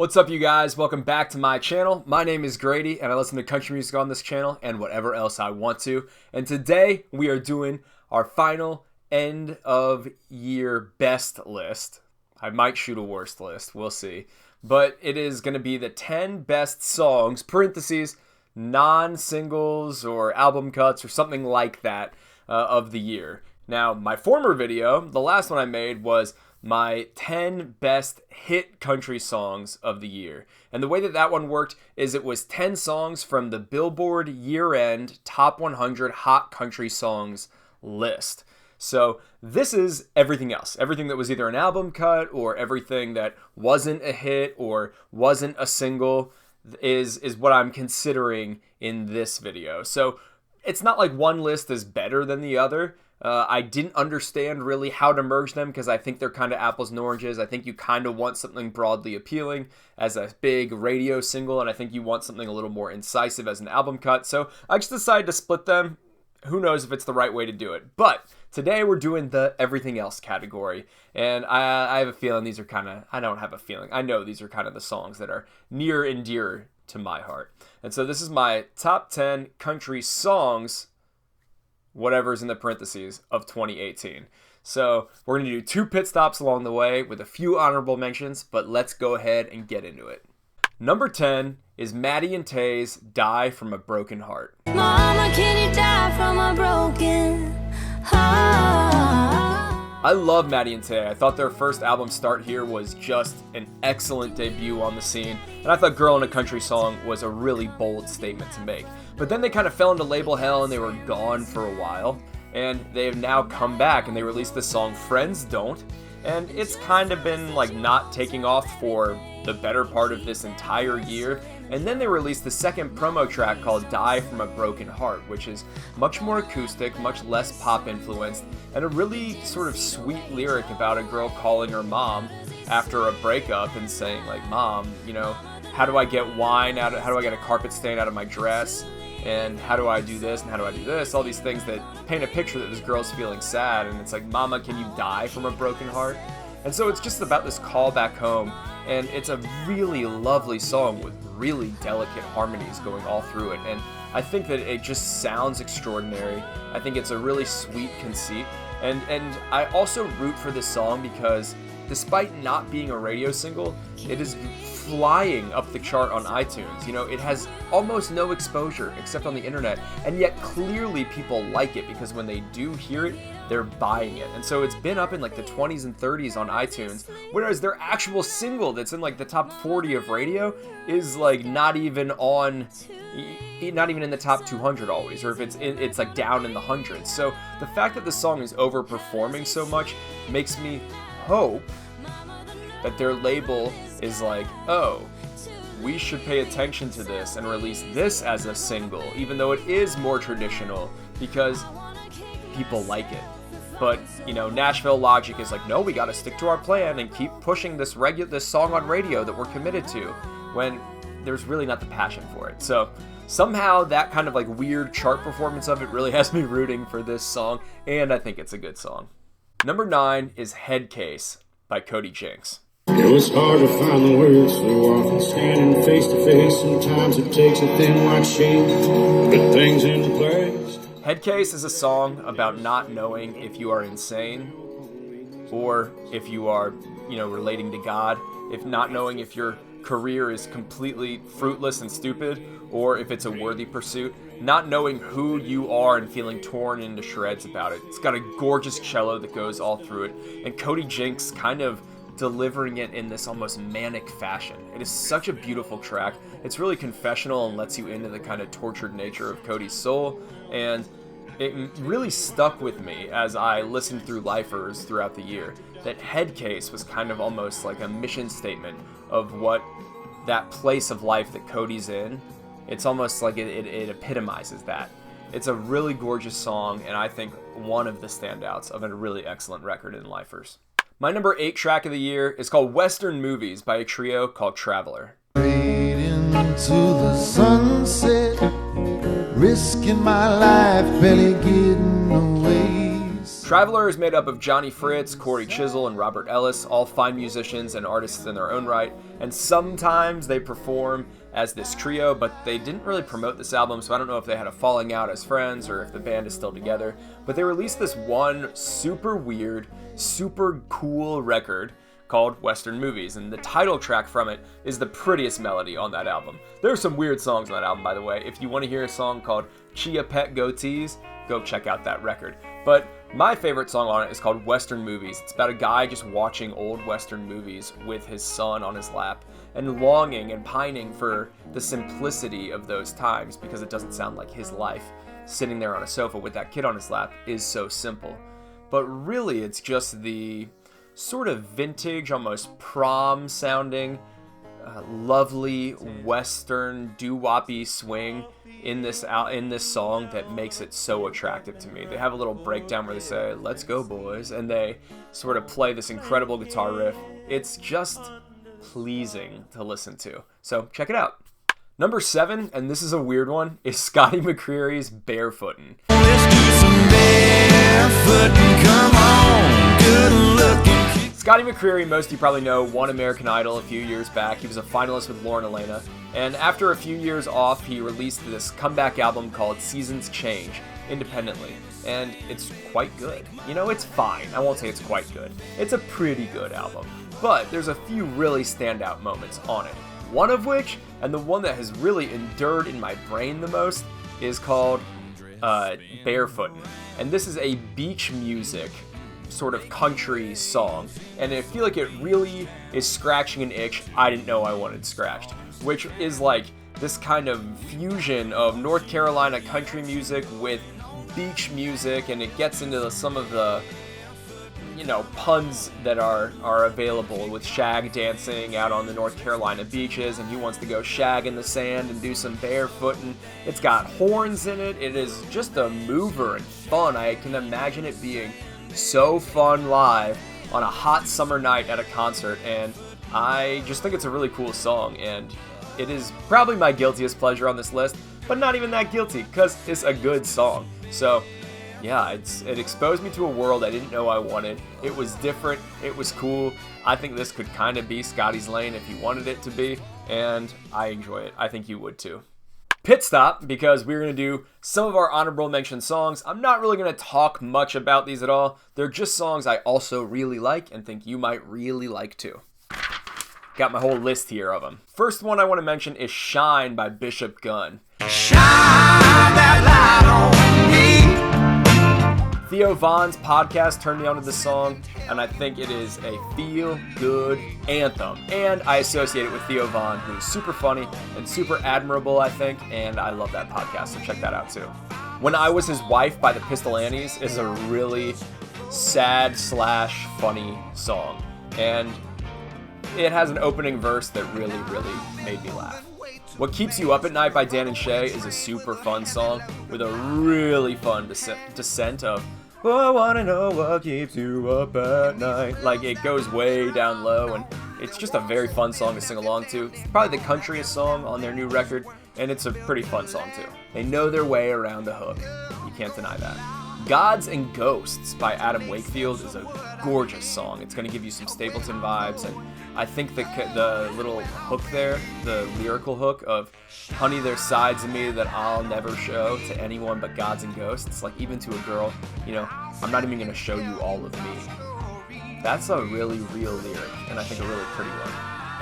What's up, you guys? Welcome back to my channel. My name is Grady, and I listen to country music on this channel and whatever else I want to. And today we are doing our final end of year best list. I might shoot a worst list, we'll see. But it is going to be the 10 best songs, parentheses, non-singles or album cuts or something like that of the year. Now, my former video, the last one I made, was my 10 best hit country songs of the year. And the way that that one worked is it was 10 songs from the Billboard year-end Top 100 Hot Country Songs list. So this is everything else. Everything that was either an album cut or everything that wasn't a hit or wasn't a single is what I'm considering in this video. So it's not like one list is better than the other. I didn't understand really how to merge them because I think they're kind of apples and oranges. I think you kind of want something broadly appealing as a big radio single, and I think you want something a little more incisive as an album cut. So I just decided to split them. Who knows if it's the right way to do it. But today we're doing the everything else category, and I have a feeling these are kind of, I don't have a feeling, I know these are kind of the songs that are near and dear to my heart. And so this is my top 10 country songs, whatever's in the parentheses, of 2018. So we're going to do 2 pit stops along the way with a few honorable mentions, but let's go ahead and get into it. Number 10 is Maddie and Tay's Die From a Broken Heart. Mama, can you die from a broken heart? I love Maddie and Tay. I thought their first album, Start Here, was just an excellent debut on the scene, and I thought Girl in a Country Song was a really bold statement to make. But then they kind of fell into label hell and they were gone for a while, and they have now come back and they released the song Friends Don't, and it's kind of been like not taking off for the better part of this entire year. And then they released the second promo track called Die From a Broken Heart, which is much more acoustic, much less pop influenced, and a really sort of sweet lyric about a girl calling her mom after a breakup and saying like, Mom, you know, how do I get wine out of, how do I get a carpet stain out of my dress? And how do I do this and how do I do this? All these things that paint a picture that this girl's feeling sad, and it's like, Mama, can you die from a broken heart? And so it's just about this call back home, and it's a really lovely song with really delicate harmonies going all through it, and I think that it just sounds extraordinary. I think it's a really sweet conceit, and I also root for this song because despite not being a radio single, it is flying up the chart on iTunes. You know, it has almost no exposure except on the internet, and yet clearly people like it because when they do hear it, they're buying it. And so it's been up in like the 20s and 30s on iTunes, whereas their actual single that's in like the top 40 of radio is like not even in the top 200 always, or if it's like down in the hundreds. So the fact that the song is overperforming so much makes me hope that their label is like, oh, we should pay attention to this and release this as a single, even though it is more traditional, because people like it. But, you know, Nashville logic is like, no, we gotta stick to our plan and keep pushing this song on radio that we're committed to, when there's really not the passion for it. So somehow that kind of like weird chart performance of it really has me rooting for this song, and I think it's a good song. Number 9 is Head Case by Cody Jinks. It was hard to find the words so often standing face to face. Sometimes it takes a thin white sheet to put things into place. Head Case is a song about not knowing if you are insane or if you are, you know, relating to God, if not knowing if your career is completely fruitless and stupid or if it's a worthy pursuit, not knowing who you are and feeling torn into shreds about it. It's got a gorgeous cello that goes all through it, and Cody Jinks kind of delivering it in this almost manic fashion. It is such a beautiful track. It's really confessional and lets you into the kind of tortured nature of Cody's soul, and it really stuck with me as I listened through Lifers throughout the year, that Head Case was kind of almost like a mission statement of what that place of life that Cody's in. It's almost like it epitomizes that. It's a really gorgeous song, and I think one of the standouts of a really excellent record in Lifers. My number 8 track of the year is called Western Movies by a trio called Traveler. Straight into the sunset, risking my life, barely getting away. Traveler is made up of Johnny Fritz, Corey Chisel, and Robert Ellis, all fine musicians and artists in their own right, and sometimes they perform as this trio, but they didn't really promote this album, so I don't know if they had a falling out as friends or if the band is still together, but they released this one super weird, super cool record called Western Movies, and the title track from it is the prettiest melody on that album. There are some weird songs on that album, by the way. If you want to hear a song called Chia Pet Goatees, go check out that record. But my favorite song on it is called Western Movies. It's about a guy just watching old Western movies with his son on his lap and longing and pining for the simplicity of those times, because it doesn't sound like his life sitting there on a sofa with that kid on his lap is so simple. But really, it's just the sort of vintage, almost prom sounding, lovely Western doo-woppy swing in this song that makes it so attractive to me. They have a little breakdown where they say, "Let's go, boys," and they sort of play this incredible guitar riff. It's just pleasing to listen to. So check it out. Number 7, and this is a weird one, is Scotty McCreery's Barefootin'. Let's do some barefootin', come on, good looking. Scotty McCreery, most of you probably know, won American Idol a few years back. He was a finalist with Lauren Elena, and after a few years off, he released this comeback album called Seasons Change, independently, and it's quite good. You know, it's fine. I won't say it's quite good. It's a pretty good album, but there's a few really standout moments on it. One of which, and the one that has really endured in my brain the most, is called Barefootin', and this is a beach music sort of country song, and I feel like it really is scratching an itch I didn't know I wanted scratched, which is like this kind of fusion of North Carolina country music with beach music, and it gets into some of the, you know, puns that are available with shag dancing out on the North Carolina beaches, and he wants to go shag in the sand and do some barefooting. It's got horns in it. It is just a mover and fun. I can imagine it being so fun live on a hot summer night at a concert, and I just think it's a really cool song, and it is probably my guiltiest pleasure on this list, but not even that guilty, because it's a good song. So yeah, it exposed me to a world I didn't know I wanted. It was different, it was cool. I think this could kind of be Scotty's lane if he wanted it to be, and I enjoy it. I think you would too. Pit stop, because we're going to do some of our honorable mention songs. I'm not really going to talk much about these at all. They're just songs I also really like and think you might really like too. Got my whole list here of them. First one I want to mention is Shine by Bishop Gunn. Shine that light on me. Theo Von's podcast turned me onto this song, and I think it is a feel-good anthem. And I associate it with Theo Von, who's super funny and super admirable, I think, and I love that podcast, so check that out too. When I Was His Wife by the Pistol Annies is a really sad / funny song, and it has an opening verse that really, really made me laugh. What Keeps You Up at Night by Dan and Shay is a super fun song with a really fun descent of, "Oh, I wanna know what keeps you up at night." Like, it goes way down low, and it's just a very fun song to sing along to. It's probably the countryest song on their new record, and it's a pretty fun song too. They know their way around the hook. You can't deny that. Gods and Ghosts by Adam Wakefield is a gorgeous song. It's going to give you some Stapleton vibes, and I think the little hook there, the lyrical hook of "Honey, there's sides of me that I'll never show to anyone but gods and ghosts," like even to a girl, you know, "I'm not even going to show you all of me." That's a really real lyric, and I think a really pretty one.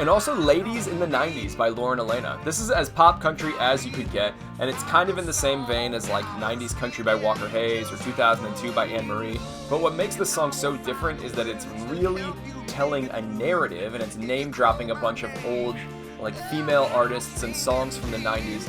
And also Ladies in the 90s by Lauren Elena. This is as pop country as you could get, and it's kind of in the same vein as like 90s Country by Walker Hayes or 2002 by Anne Marie. But what makes this song so different is that it's really telling a narrative, and it's name dropping a bunch of old like female artists and songs from the 90s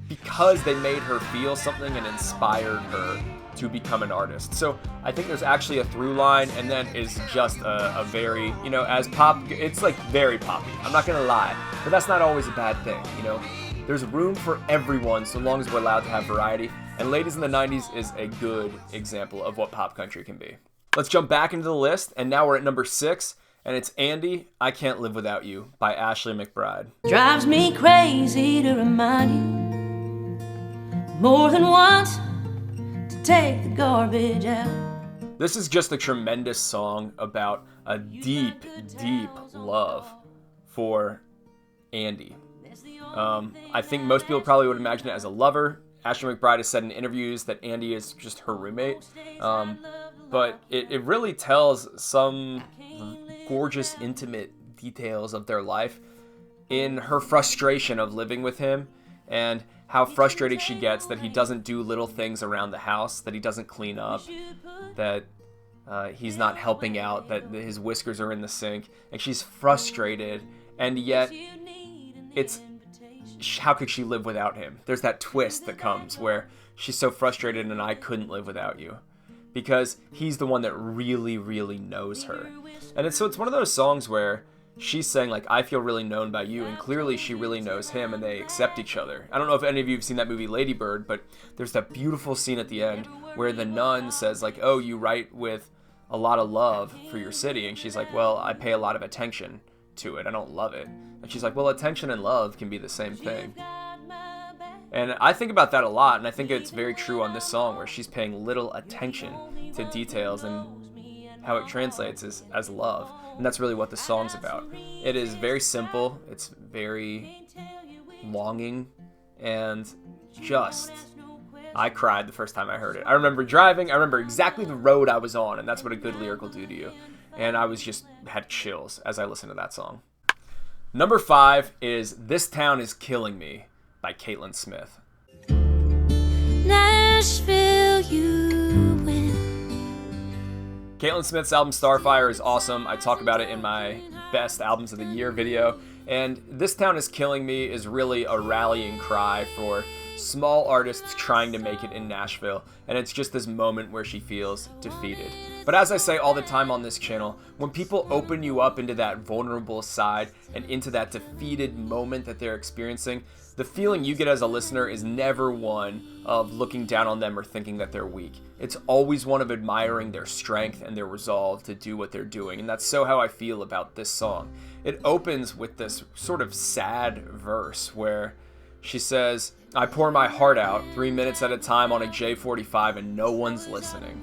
because they made her feel something and inspired her to become an artist. So I think there's actually a through line, and then is just a very, you know, as pop, it's like very poppy. I'm not gonna lie, but that's not always a bad thing, you know. There's room for everyone so long as we're allowed to have variety, and Ladies in the 90s is a good example of what pop country can be. Let's jump back into the list, and now we're at number 6, and it's Andy, I Can't Live Without You by Ashley McBryde. Drives me crazy to remind you more than once to take the garbage out. This is just a tremendous song about a deep, deep love for Andy. I think most people probably would imagine it as a lover. Ashley McBryde has said in interviews that Andy is just her roommate. But it really tells some gorgeous, intimate details of their life in her frustration of living with him and how frustrated she gets that he doesn't do little things around the house, that he doesn't clean up, that he's not helping out, that his whiskers are in the sink, and she's frustrated, and yet it's how could she live without him? There's that twist that comes where she's so frustrated and I couldn't live without you, because he's the one that really, really knows her. And it's one of those songs where she's saying, like, I feel really known by you, and clearly she really knows him, and they accept each other. I don't know if any of you have seen that movie Lady Bird, but there's that beautiful scene at the end where the nun says, like, oh, you write with a lot of love for your city, and she's like, well, I pay a lot of attention to it, I don't love it. And she's like, well, attention and love can be the same thing. And I think about that a lot, and I think it's very true on this song, where she's paying little attention to details, and how it translates is as love. And that's really what the song's about. It is very simple, it's very longing, and just, I cried the first time I heard it. I remember driving, I remember exactly the road I was on, and that's what a good lyric will do to you. And I had chills as I listened to that song. Number 5 is This Town Is Killing Me by CAITLYN Smith. Nashville, you win. CAITLYN Smith's album Starfire is awesome. I talk about it in my Best Albums of the Year video. And This Town Is Killing Me is really a rallying cry for small artists trying to make it in Nashville. And it's just this moment where she feels defeated. But as I say all the time on this channel, when people open you up into that vulnerable side and into that defeated moment that they're experiencing, the feeling you get as a listener is never one of looking down on them or thinking that they're weak. It's always one of admiring their strength and their resolve to do what they're doing. And that's so how I feel about this song. It opens with this sort of sad verse where she says, I pour my heart out 3 minutes at a time on a J45 and no one's listening.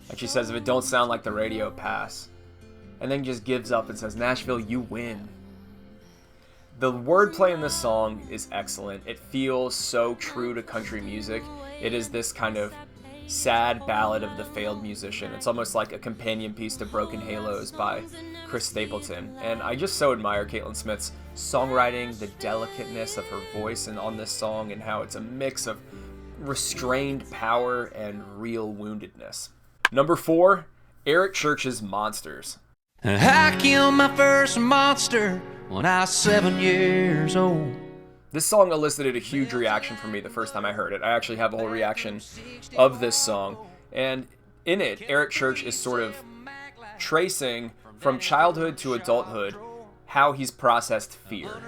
And she says, if it don't sound like the radio, pass. And then just gives up and says, Nashville, you win. The wordplay in this song is excellent. It feels so true to country music. It is this kind of sad ballad of the failed musician. It's almost like a companion piece to Broken Halos by Chris Stapleton. And I just so admire CAITLYN Smith's songwriting, the delicateness of her voice and on this song, and how it's a mix of restrained power and real woundedness. Number 4, Eric Church's Monsters. I killed my first monster when I was 7 years old. This song elicited a huge reaction from me the first time I heard it. I actually have a whole reaction of this song. And in it, Eric Church is sort of tracing from childhood to adulthood how he's processed fear.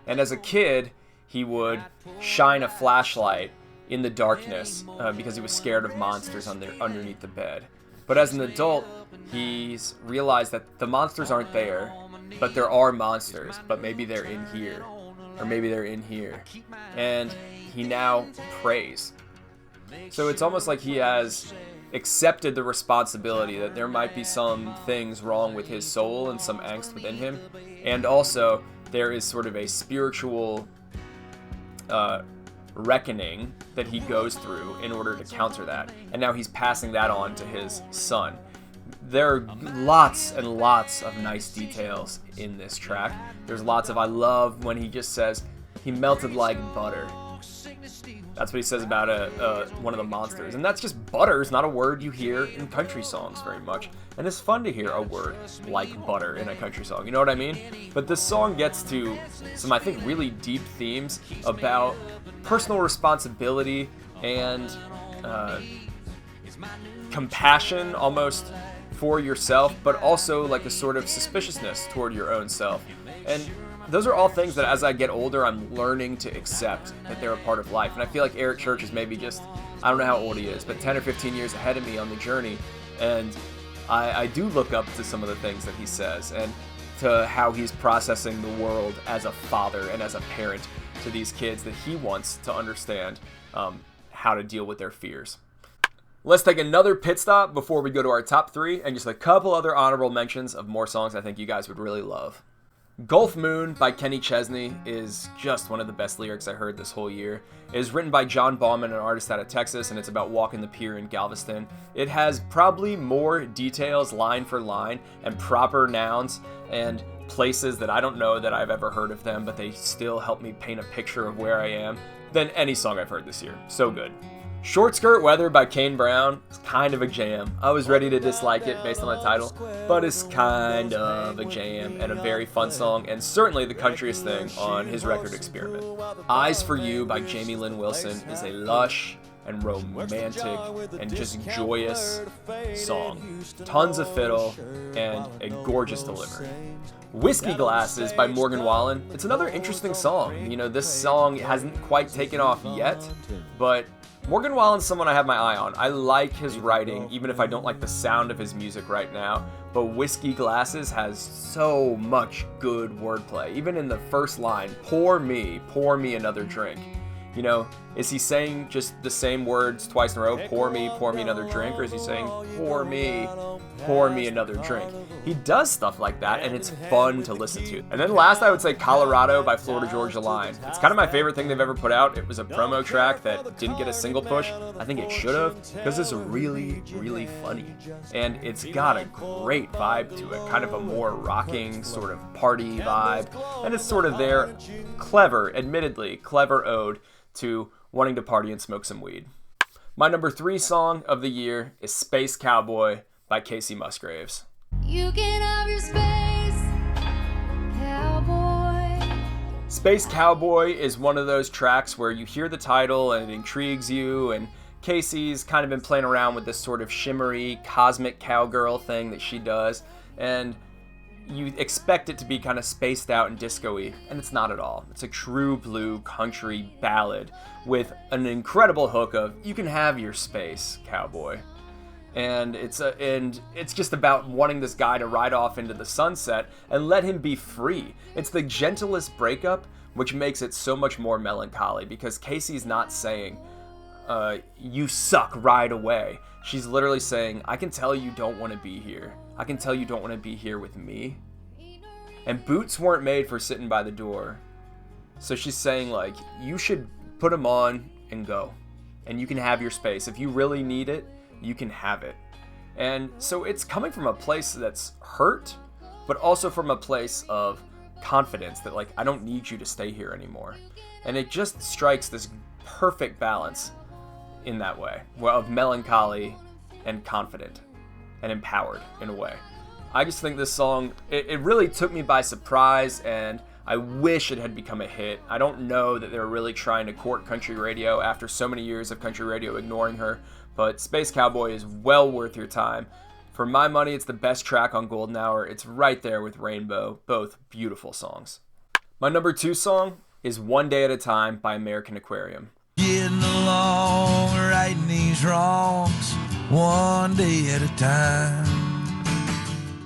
And as a kid, he would shine a flashlight in the darkness because he was scared of monsters underneath the bed. But as an adult, he's realized that the monsters aren't there, but there are monsters, but maybe they're in here, or maybe they're in here. And he now prays. So it's almost like he has accepted the responsibility that there might be some things wrong with his soul and some angst within him. And also, there is sort of a spiritual reckoning that he goes through in order to counter that. And now he's passing that on to his son. There are lots and lots of nice details in this track. There's lots of, I love when he just says, he melted like butter. That's what he says about one of the monsters. And that's just butter is not a word you hear in country songs very much. And it's fun to hear a word like butter in a country song. You know what I mean? But this song gets to some, I think, really deep themes about personal responsibility and compassion almost for yourself, but also like a sort of suspiciousness toward your own self. And those are all things that as I get older, I'm learning to accept that they're a part of life. And I feel like Eric Church is maybe just, I don't know how old he is, but 10 or 15 years ahead of me on the journey. And I do look up to some of the things that he says and to how he's processing the world as a father and as a parent to these kids that he wants to understand how to deal with their fears. Let's take another pit stop before we go to our top 3 and just a couple other honorable mentions of more songs I think you guys would really love. Gulf Moon by Kenny Chesney is just one of the best lyrics I heard this whole year. It is written by John Bauman, an artist out of Texas, and it's about walking the pier in Galveston. It has probably more details line for line and proper nouns and places that I don't know that I've ever heard of them, but they still help me paint a picture of where I am than any song I've heard this year. So good. Short Skirt Weather by Kane Brown is kind of a jam. I was ready to dislike it based on the title, but it's kind of a jam and a very fun song, and certainly the countryest thing on his record Experiment. Eyes for You by Jamie Lynn Wilson is a lush and romantic and just joyous song. Tons of fiddle and a gorgeous delivery. Whiskey Glasses by Morgan Wallen. It's another interesting song. You know, this song hasn't quite taken off yet, but Morgan Wallen's someone I have my eye on. I like his writing, even if I don't like the sound of his music right now. But Whiskey Glasses has so much good wordplay. Even in the first line, pour me another drink. You know, is he saying just the same words twice in a row? Pour me another drink? Or is he saying, pour me another drink? He does stuff like that, and it's fun to listen to. And then last, I would say Colorado by Florida Georgia Line. It's kind of my favorite thing they've ever put out. It was a promo track that didn't get a single push. I think it should have, because it's really, really funny. And it's got a great vibe to it, kind of a more rocking sort of party vibe. And it's sort of their admittedly clever ode to wanting to party and smoke some weed. My number 3 song of the year is Space Cowboy by Kacey Musgraves. You can have your space, cowboy. Space Cowboy is one of those tracks where you hear the title and it intrigues you, and Kacey's kind of been playing around with this sort of shimmery cosmic cowgirl thing that she does, and you expect it to be kind of spaced out and disco-y, and it's not at all. It's a true blue country ballad with an incredible hook of "You can have your space, cowboy." And it's just about wanting this guy to ride off into the sunset and let him be free. It's the gentlest breakup, which makes it so much more melancholy, because Kacey's not saying, you suck right away. She's literally saying, I can tell you don't want to be here. I can tell you don't want to be here with me. And boots weren't made for sitting by the door. So she's saying, like, you should put them on and go. And you can have your space. If you really need it, you can have it. And so it's coming from a place that's hurt, but also from a place of confidence that, like, I don't need you to stay here anymore. And it just strikes this perfect balance in that way, of melancholy and confident and empowered in a way. I just think this song, it really took me by surprise, and I wish it had become a hit. I don't know that they're really trying to court country radio after so many years of country radio ignoring her, but Space Cowboy is well worth your time. For my money, it's the best track on Golden Hour. It's right there with Rainbow, both beautiful songs. My number 2 song is One Day at a Time by American Aquarium. Getting along, righting these wrongs, one day at a time.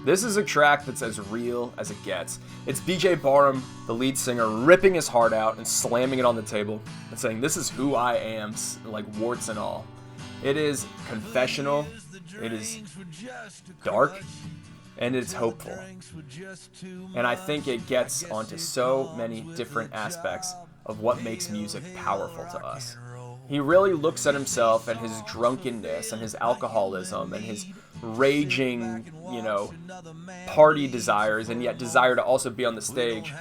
This is a track that's as real as it gets. It's BJ Barham, the lead singer, ripping his heart out and slamming it on the table and saying, "This is who I am," like warts and all. It is confessional, it is dark, and it's hopeful. And I think it gets onto so many different aspects of what makes music powerful to us. He really looks at himself and his drunkenness and his alcoholism and his raging, party desires, and yet desire to also be on the stage.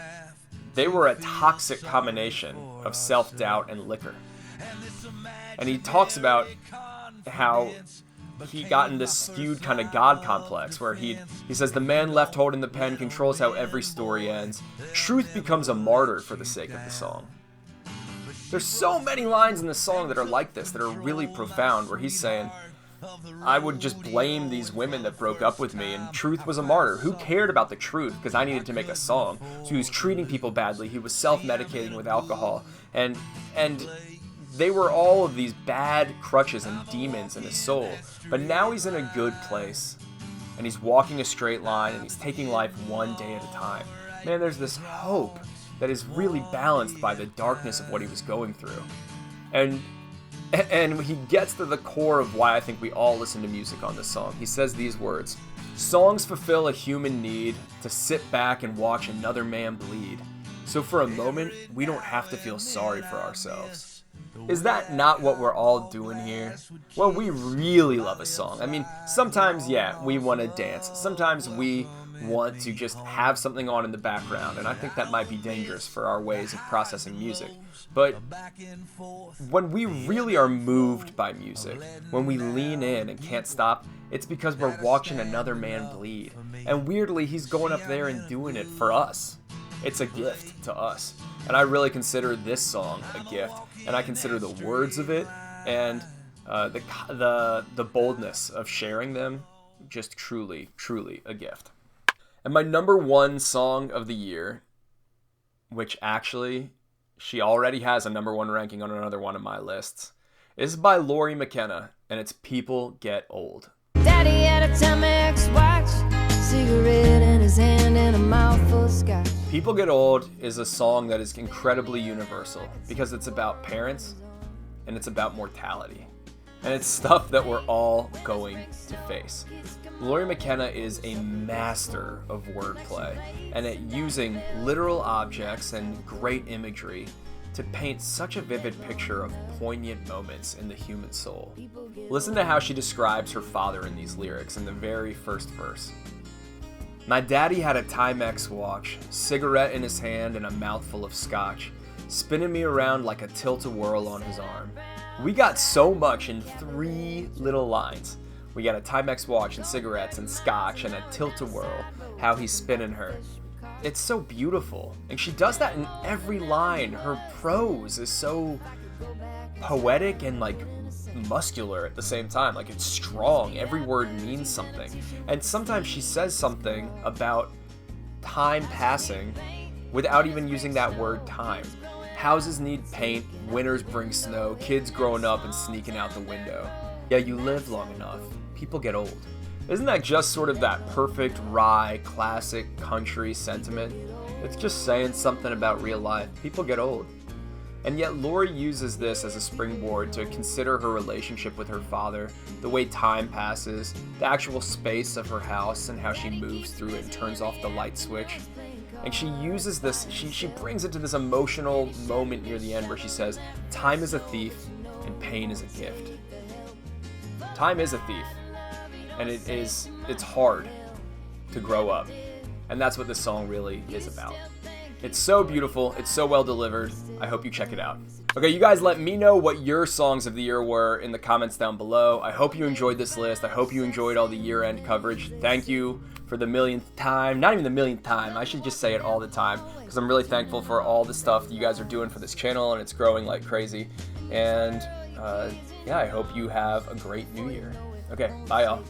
They were a toxic combination of self-doubt and liquor. And he talks about how he got in this skewed kind of God complex where he says, the man left holding the pen controls how every story ends. Truth becomes a martyr for the sake of the song. There's so many lines in the song that are like this, that are really profound, where he's saying, I would just blame these women that broke up with me, and truth was a martyr. Who cared about the truth? Because I needed to make a song. So he was treating people badly. He was self-medicating with alcohol. And they were all of these bad crutches and demons in his soul. But now he's in a good place. And he's walking a straight line, and he's taking life one day at a time. Man, there's this hope that is really balanced by the darkness of what he was going through. And And he gets to the core of why I think we all listen to music on this song. He says these words: "Songs fulfill a human need to sit back and watch another man bleed. So for a moment, we don't have to feel sorry for ourselves." Is that not what we're all doing here? Well, we really love a song. I mean, sometimes, yeah, we want to dance. Sometimes we want to just have something on in the background, and I think that might be dangerous for our ways of processing music. But when we really are moved by music, when we lean in and can't stop, it's because we're watching another man bleed. And weirdly, he's going up there and doing it for us. It's a gift to us. And I really consider this song a gift. And I consider the words of it and the boldness of sharing them just truly, truly a gift. And my number one song of the year, which actually she already has a number one ranking on another one of my lists, is by Lori McKenna, and it's People Get Old. Daddy had a Timex watch, cigarette in his hand and a mouthful of scotch. People Get Old is a song that is incredibly universal because it's about parents and it's about mortality. And it's stuff that we're all going to face. Lori McKenna is a master of wordplay and at using literal objects and great imagery to paint such a vivid picture of poignant moments in the human soul. Listen to how she describes her father in these lyrics in the very first verse. "My daddy had a Timex watch, cigarette in his hand and a mouthful of scotch, spinning me around like a tilt-a-whirl on his arm." We got so much in 3 little lines. We got a Timex watch and cigarettes and scotch and a tilt-a-whirl, how he's spinning her. It's so beautiful, and she does that in every line. Her prose is so poetic and like muscular at the same time. Like, it's strong. Every word means something. And sometimes she says something about time passing without even using that word time. Houses need paint, winters bring snow, kids growing up and sneaking out the window. Yeah, you live long enough. People get old. Isn't that just sort of that perfect, wry, classic country sentiment? It's just saying something about real life. People get old. And yet Lori uses this as a springboard to consider her relationship with her father, the way time passes, the actual space of her house and how she moves through it and turns off the light switch. And she uses this, she brings it to this emotional moment near the end where she says, "Time is a thief and pain is a gift." Time is a thief, and it's hard to grow up. And that's what this song really is about. It's so beautiful. It's so well delivered. I hope you check it out. Okay, you guys let me know what your songs of the year were in the comments down below. I hope you enjoyed this list. I hope you enjoyed all the year-end coverage. Thank you for the millionth time. Not even the millionth time. I should just say it all the time because I'm really thankful for all the stuff that you guys are doing for this channel, and it's growing like crazy. And yeah, I hope you have a great new year. Okay, bye y'all.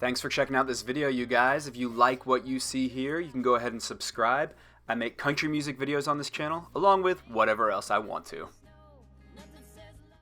Thanks for checking out this video, you guys. If you like what you see here, you can go ahead and subscribe. I make country music videos on this channel, along with whatever else I want to.